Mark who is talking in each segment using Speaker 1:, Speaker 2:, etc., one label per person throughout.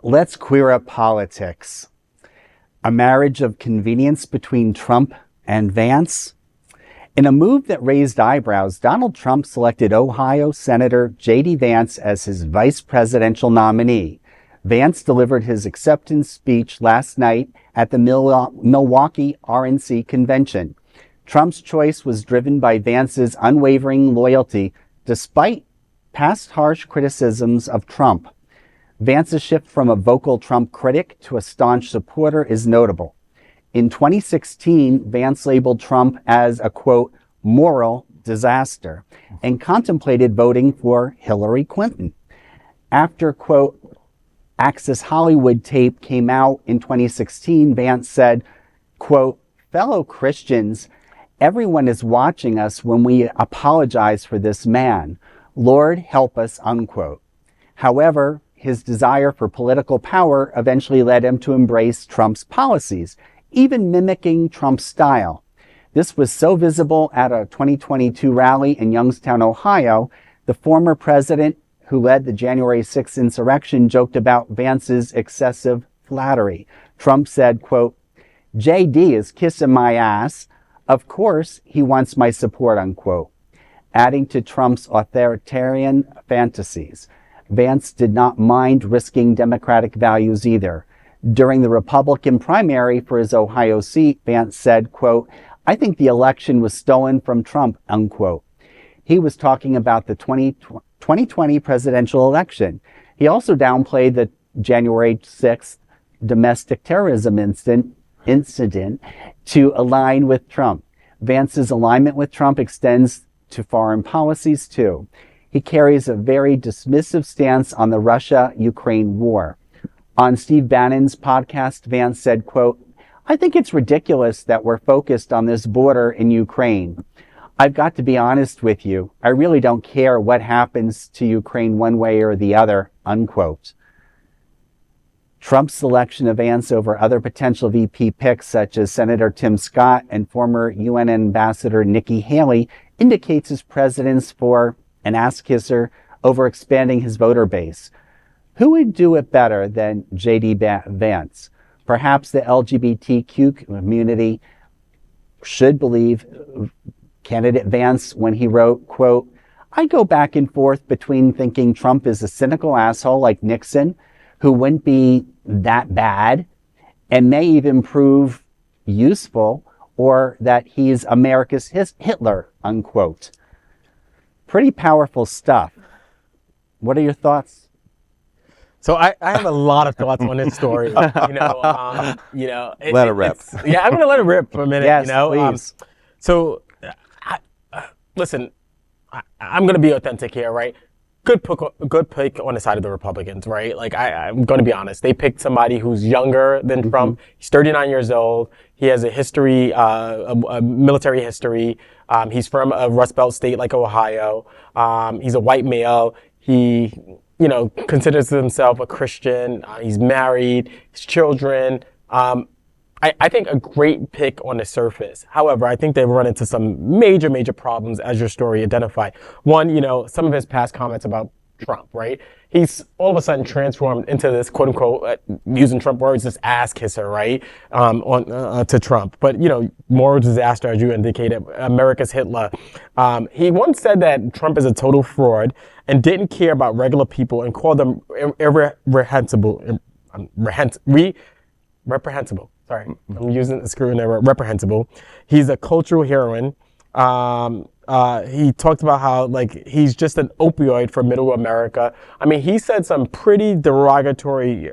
Speaker 1: Let's queer up politics. A marriage of convenience between Trump and Vance? In a move that raised eyebrows, Donald Trump selected Ohio Senator J.D. Vance as his vice presidential nominee. Vance delivered his acceptance speech last night at the Milwaukee RNC convention. Trump's choice was driven by Vance's unwavering loyalty, despite past harsh criticisms of Trump. Vance's shift from a vocal Trump critic to a staunch supporter is notable. In 2016, Vance labeled Trump as a, quote, moral disaster and contemplated voting for Hillary Clinton. After, quote, Access Hollywood tape came out in 2016, Vance said, quote, fellow Christians, everyone is watching us when we apologize for this man. Lord, help us, unquote. However, his desire for political power eventually led him to embrace Trump's policies, even mimicking Trump's style. This was so visible at a 2022 rally in Youngstown, Ohio. The former president, who led the January 6th insurrection, joked about Vance's excessive flattery. Trump said, quote, J.D. is kissing my ass. Of course, he wants my support, unquote. Adding to Trump's authoritarian fantasies, Vance did not mind risking Democratic values either. During the Republican primary for his Ohio seat, Vance said, quote, I think the election was stolen from Trump, unquote. He was talking about the 2020 presidential election. He also downplayed the January 6th domestic terrorism incident to align with Trump. Vance's alignment with Trump extends to foreign policies too. He carries a very dismissive stance on the Russia-Ukraine war. On Steve Bannon's podcast, Vance said, quote, I think it's ridiculous that we're focused on this border in Ukraine. I've got to be honest with you. I really don't care what happens to Ukraine one way or the other, unquote. Trump's selection of Vance over other potential VP picks, such as Senator Tim Scott and former UN Ambassador Nikki Haley, indicates his preference for an ass-kisser over expanding his voter base. Who would do it better than J.D. Vance? Perhaps the LGBTQ community should believe candidate Vance when he wrote, quote, I go back and forth between thinking Trump is a cynical asshole like Nixon, who wouldn't be that bad and may even prove useful, or that he's America's Hitler, unquote. Pretty powerful stuff. What are your thoughts?
Speaker 2: So I have a lot of thoughts on this story. Let
Speaker 3: it rip.
Speaker 2: Yeah, I'm going to let it rip for a minute.
Speaker 1: Yes, please.
Speaker 2: Listen, I'm going to be authentic here, right? Good pick on the side of the Republicans, right? Like, I'm going to be honest. They picked somebody who's younger than Trump. He's 39 years old. He has a history, a military history. He's from a Rust Belt state like Ohio. He's a white male. He considers himself a Christian. He's married, his children. I think a great pick on the surface. However, I think they run into some major problems, as your story identified. One, some of his past comments about Trump, right? He's all of a sudden transformed into this quote unquote, using Trump words, this ass kisser, right? To Trump. But, moral disaster, as you indicated, America's Hitler. He once said that Trump is a total fraud and didn't care about regular people and called them reprehensible. Sorry, I'm using the screw in there. Reprehensible. He's a cultural heroine. He talked about how he's just an opioid for middle America. I mean, he said some pretty derogatory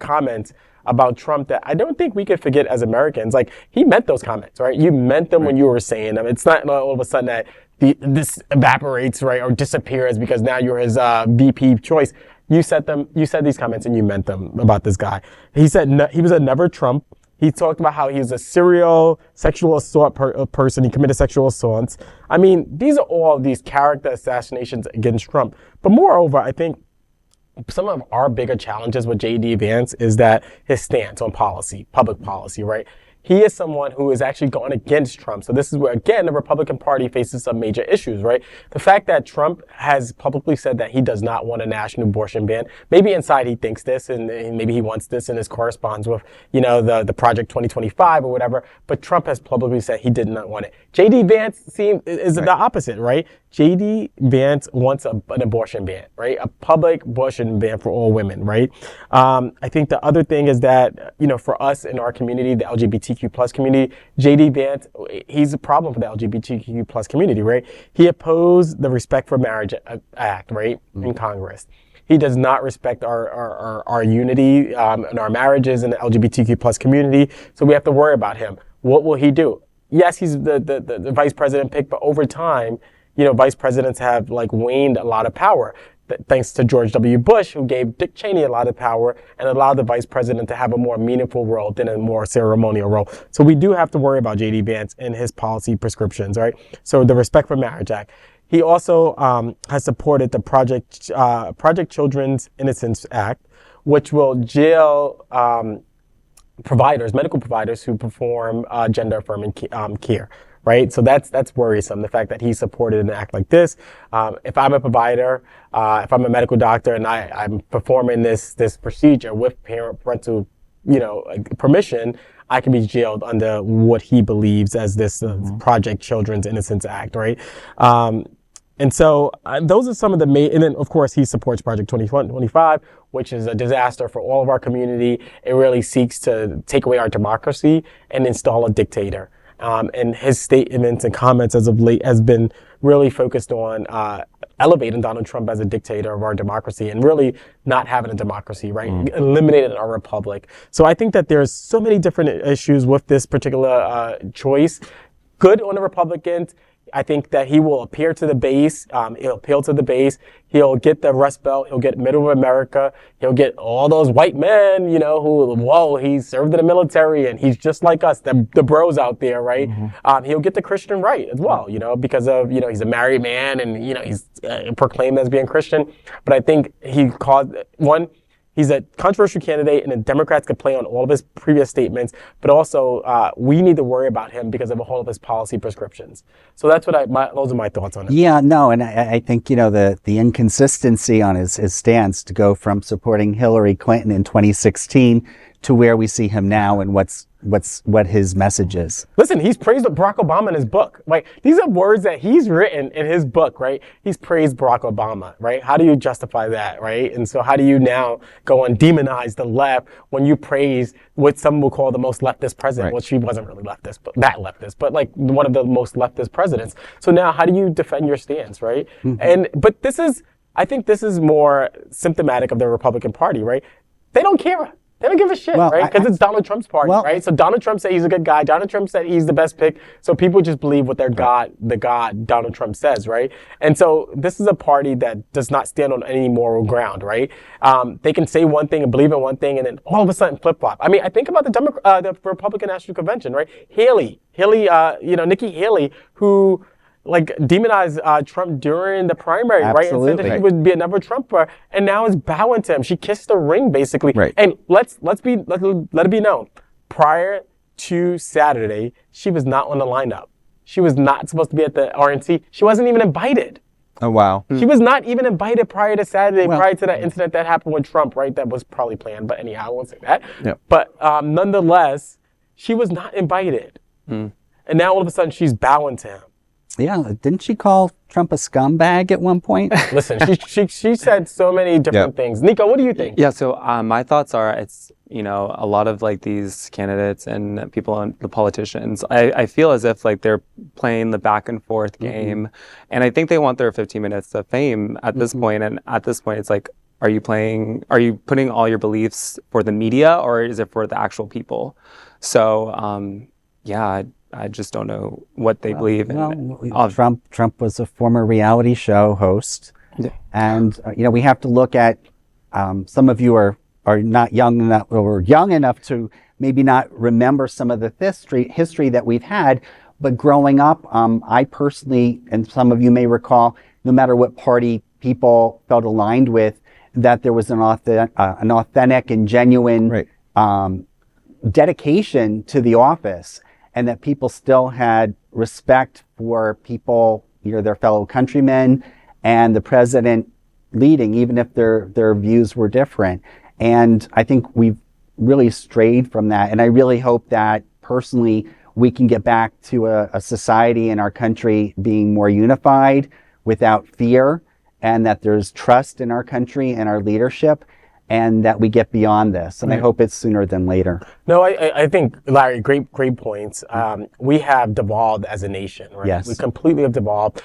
Speaker 2: comments about Trump that I don't think we could forget as Americans. Like, he meant those comments, right? You meant them when you were saying them. It's not all of a sudden that this evaporates, right, or disappears because now you're his VP choice. You said these comments and you meant them about this guy. He said he was a never Trump. He talked about how he's a serial sexual assault person. He committed sexual assaults. I mean, these are all these character assassinations against Trump. But moreover, I think some of our bigger challenges with J.D. Vance is that his stance on policy, public policy, right? he is someone who is actually going against Trump. So this is where, again, the Republican Party faces some major issues, right? The fact that Trump has publicly said that he does not want a national abortion ban. Maybe inside he thinks this, and maybe he wants this, and this corresponds with, the Project 2025 or whatever. But Trump has publicly said he did not want it. J.D. Vance is the opposite, right? J.D. Vance wants an abortion ban, right? A public abortion ban for all women, right? I think the other thing is that, for us in our community, the LGBTQ plus community, J.D. Vance, he's a problem for the LGBTQ plus community, right? He opposed the Respect for Marriage Act, right, in Congress. He does not respect our unity and our marriages in the LGBTQ plus community, so we have to worry about him. What will he do? Yes, he's the vice president pick, but over time, vice presidents have waned a lot of power. Thanks to George W. Bush, who gave Dick Cheney a lot of power and allowed the vice president to have a more meaningful role than a more ceremonial role. So we do have to worry about J.D. Vance and his policy prescriptions, right? So the Respect for Marriage Act. He also has supported the Project Children's Innocence Act, which will jail medical providers who perform gender-affirming care. Right, so that's worrisome. The fact that he supported an act like this. If I'm a provider, if I'm a medical doctor, and I'm performing this procedure with parental, permission, I can be jailed under what he believes as this Project Children's Innocence Act, right? And so those are some of the main. And then of course he supports Project 2025, which is a disaster for all of our community. It really seeks to take away our democracy and install a dictator. And his statements and comments as of late has been really focused on elevating Donald Trump as a dictator of our democracy and really not having a democracy, right? Eliminating our republic. So I think that there's so many different issues with this particular choice. Good on the Republicans. I think that he will appeal to the base. He'll appeal to the base. He'll get the Rust Belt. He'll get middle of America. He'll get all those white men, he served in the military and he's just like us, the bros out there, right? He'll get the Christian right as well, because of, he's a married man and, he's proclaimed as being Christian. But I think he's a controversial candidate, and the Democrats could play on all of his previous statements, but also we need to worry about him because of a whole of his policy prescriptions. So that's what those are my thoughts on it.
Speaker 1: Yeah, no, and I think, the inconsistency on his stance to go from supporting Hillary Clinton in 2016 to where we see him now and what his message is.
Speaker 2: Listen, he's praised Barack Obama in his book. Like, these are words that he's written in his book, right? He's praised Barack Obama, right? How do you justify that, right? And so how do you now go and demonize the left when you praise what some will call the most leftist president?
Speaker 3: Right.
Speaker 2: Well, she wasn't really leftist, but that leftist, but one of the most leftist presidents. So now how do you defend your stance, right? But I think this is more symptomatic of the Republican Party, right? They don't care. They don't give a shit, right? Because it's Donald Trump's party, right? So Donald Trump said he's a good guy. Donald Trump said he's the best pick. So people just believe what the God Donald Trump says, right? And so this is a party that does not stand on any moral ground, right? They can say one thing and believe in one thing, and then all of a sudden flip-flop. I mean, I think about the Republican National Convention, right? Nikki Haley, who demonized Trump during the primary, right? And said that he would be another Trumper, and now is bowing to him. She kissed the ring, basically.
Speaker 3: Right.
Speaker 2: And let it be known, prior to Saturday, she was not on the lineup. She was not supposed to be at the RNC. She wasn't even invited.
Speaker 3: Oh, wow.
Speaker 2: She was not even invited prior to Saturday, prior to that incident that happened with Trump, right? That was probably planned, but anyhow, I won't say that.
Speaker 3: Yep.
Speaker 2: But nonetheless, she was not invited. And now all of a sudden, she's bowing to him.
Speaker 1: Yeah, didn't she call Trump a scumbag at one point?
Speaker 2: Listen, she said so many different things. Nico, what do you think?
Speaker 4: Yeah, so my thoughts are it's, a lot of these candidates and people, the politicians, I feel as if they're playing the back and forth game. And I think they want their 15 minutes of fame at this point. And at this point, it's are you putting all your beliefs for the media or is it for the actual people? So, I just don't know what they believe in.
Speaker 1: Trump was a former reality show host. Yeah. And, we have to look at, some of you are not young enough or young enough to maybe not remember some of the history that we've had. But growing up, I personally, and some of you may recall, no matter what party people felt aligned with, that there was an authentic and genuine dedication to the office, and that people still had respect for people, their fellow countrymen, and the president leading, even if their views were different. And I think we've really strayed from that. And I really hope that personally we can get back to a society in our country being more unified without fear, and that there's trust in our country and our leadership, and that we get beyond this. And I hope it's sooner than later.
Speaker 2: No, I think, Larry, great points. We have devolved as a nation, right?
Speaker 1: Yes.
Speaker 2: We completely have devolved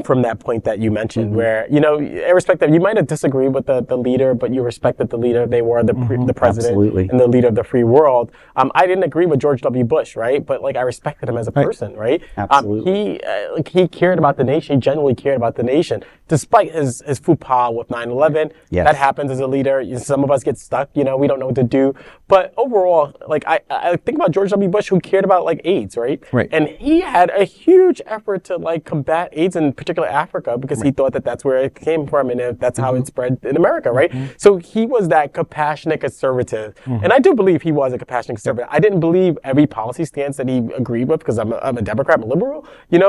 Speaker 2: from that point that you mentioned, where, irrespective, you might have disagreed with the leader, but you respected the leader. They were the president
Speaker 1: Absolutely.
Speaker 2: and the leader of the free world. I didn't agree with George W. Bush, right? But I respected him as a person, right?
Speaker 1: Absolutely.
Speaker 2: He cared about the nation. He genuinely cared about the nation, despite his faux pas with 9/11.
Speaker 1: Yes.
Speaker 2: That happens as a leader. Some of us get stuck, we don't know what to do. But overall, I think about George W. Bush, who cared about AIDS, right?
Speaker 3: Right.
Speaker 2: And he had a huge effort to combat AIDS, in particular Africa, because he thought that that's where it came from, and that's how it spread in America, right? So he was that compassionate conservative, and I do believe he was a compassionate conservative. I didn't believe every policy stance that he agreed with, because I'm a Democrat, I'm a liberal,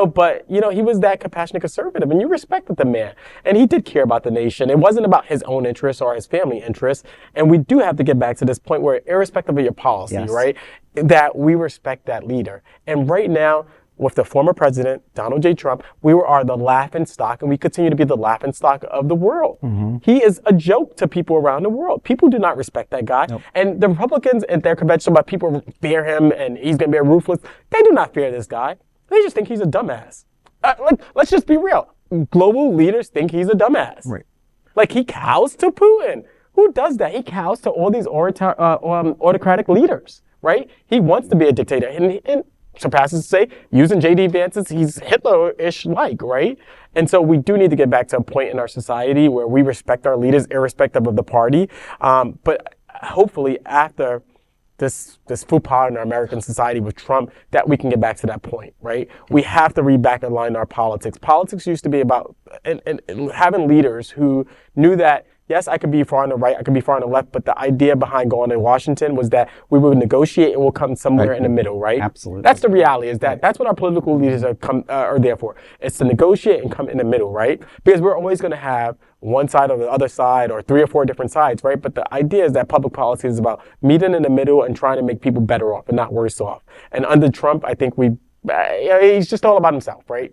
Speaker 2: but he was that compassionate conservative, and you respected the man, and he did care about the nation. It wasn't about his own interests or his family interests, and we do have to get back to this point where, irrespective of your policy,
Speaker 1: Yes.
Speaker 2: right, that we respect that leader. And right now, with the former president, Donald J. Trump, we are the laughing stock, and we continue to be the laughing stock of the world. He is a joke to people around the world. People do not respect that guy.
Speaker 3: Nope.
Speaker 2: And the Republicans at their convention about people fear him and he's going to be ruthless. They do not fear this guy. They just think he's a dumbass. Let's just be real. Global leaders think he's a dumbass.
Speaker 3: Right.
Speaker 2: He cows to Putin. Who does that? He cows to all these autocratic leaders, right? He wants to be a dictator. And surpasses to say, using J.D.Vance, he's Hitler-ish right? And so we do need to get back to a point in our society where we respect our leaders irrespective of the party. But hopefully after this faux pas in our American society with Trump, that we can get back to that point, right? We have to back in line our politics. Politics used to be about and having leaders who knew that, yes, I could be far on the right, I could be far on the left, but the idea behind going to Washington was that we would negotiate and we'll come somewhere in the middle, right?
Speaker 1: Absolutely.
Speaker 2: That's the reality, is that that's what our political leaders are there for. It's to negotiate and come in the middle, right? Because we're always going to have one side or the other side, or 3 or 4 different sides, right? But the idea is that public policy is about meeting in the middle and trying to make people better off and not worse off. And under Trump, I think he's just all about himself, right?